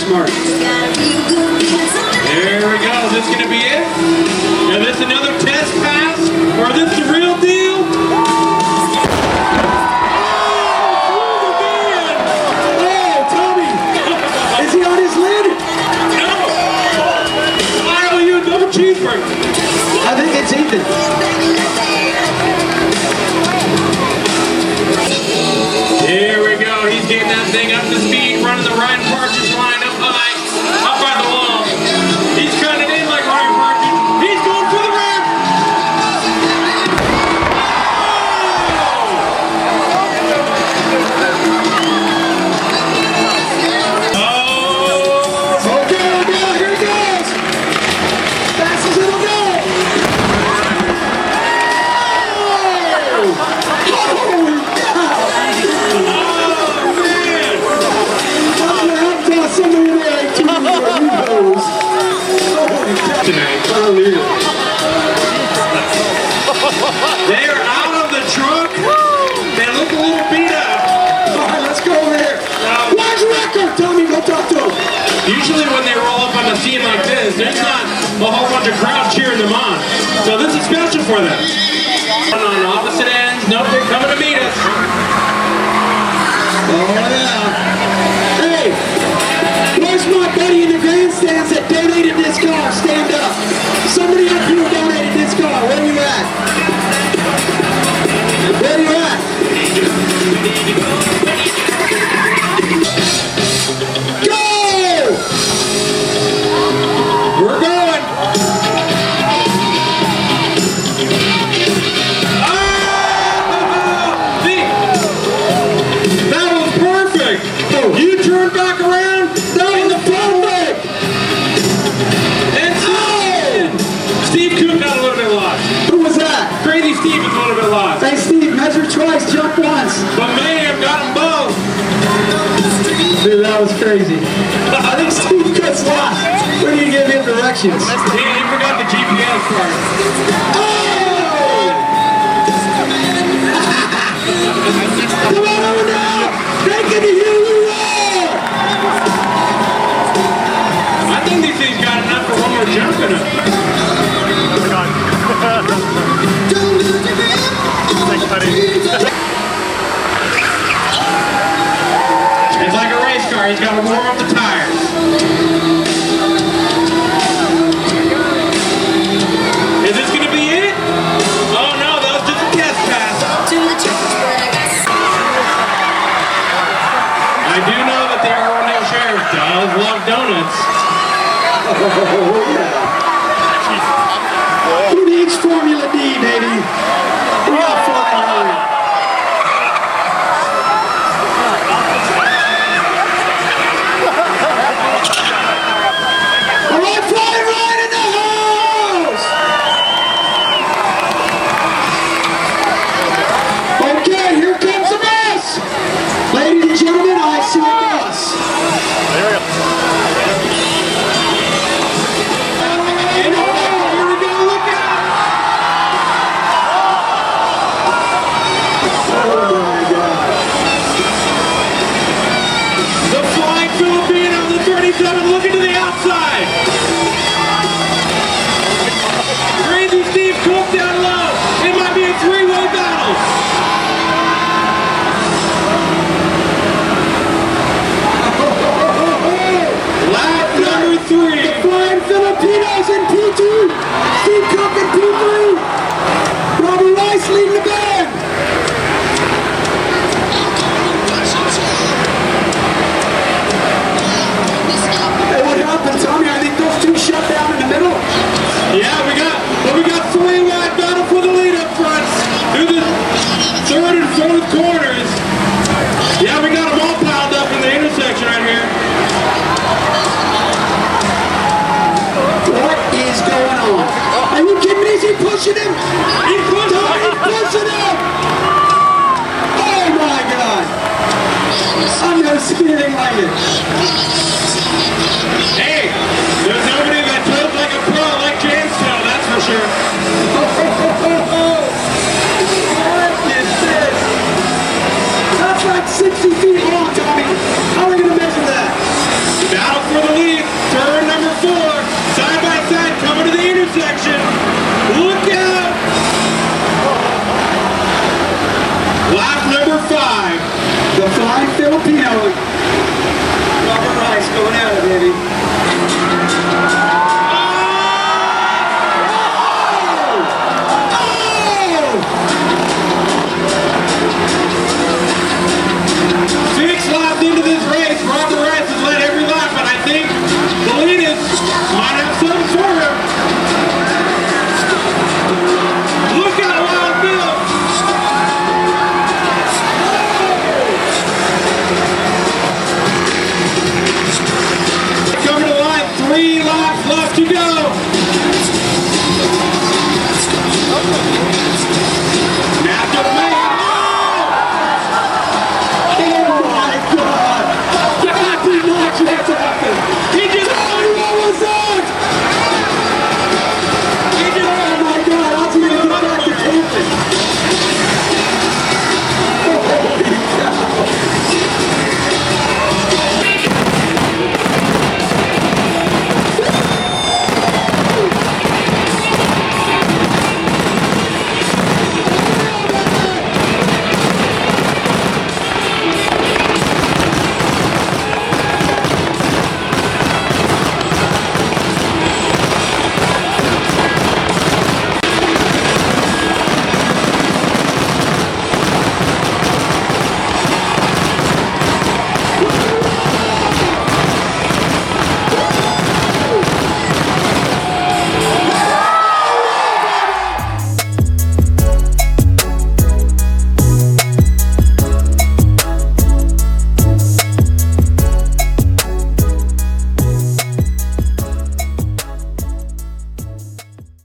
smart. There we go. Is this going to be it? Is this another test pass? Or is this the real deal? Oh, Tommy! Is he on his lid? No! I owe you a double cheeseburger. I think it's Ethan. Here we go. He's getting that thing up to speed, running the Ryan Partridge line up high, up by the wall. He's cutting it in like Ryan Partridge. He's going for the rim. Oh! Okay, here it goes! Fast as it'll go! They are out of the trunk. They look a little beat up. All right, let's go over here. Where's Record? Tommy, go talk to him. Usually when they roll up on a scene like this, there's not a whole bunch of crowd cheering them on. So this is special for them. On opposite ends. Nope, they're coming to meet us. Oh, yeah. Hey, where's my buddy in the grandstands that donated this car? Stand up. Somebody up here donated this car. Where are you at? Where are you at? Go! We're going. See? That was perfect. You turned back around. That was perfect! And Steve Cook got a little bit lost. Who was that? Crazy Steve is a little bit lost. Hey, Steve, measure twice, jump once. But Mayhem got them both. Dude, that was crazy. I think Steve Cook's lost. Where do you give him directions? He forgot the GPS part. Oh! Come on over now! They can hear you roar! I think these things got enough for one more jump in them. Thanks, buddy. It's like a race car. He's got to warm up the tires. Is this going to be it? Oh no, that was just a test pass. I do know that the Arundel Sheriff does love donuts. Oh, yeah. Who needs Formula D, baby? We're not flying around. All right, flying right in the house! Okay, here comes the bus! Ladies and gentlemen, I see a bus. There we go. And oh, here we go, look out! Oh my God. The Flying Filipino, the 37, looking to the outside. Crazy Steve Cook down low. It might be a three-way battle. Lap number 3. The Flying Filipinos in P2. Steve Cook in P3. Robbie Rice leading the band. Hey, what happened, Tommy? I think those two shut down in the middle. Yeah, we got three-wide battle for the lead up front. Through the third and fourth corners. Yeah, we got them all piled up in the intersection right here. What is going on? Are you kidding me? Is he pushing him? He's pushing him. He's pushing him! Oh my God! I've never seen anything like it. Hey, there's nobody that throws like a pro like James Stowe, that's for sure. What is this? That's like 60 feet long, Tommy. How are we going to measure that? Battle for the number 5. The flying Filipino. Robert Rice going at it, baby.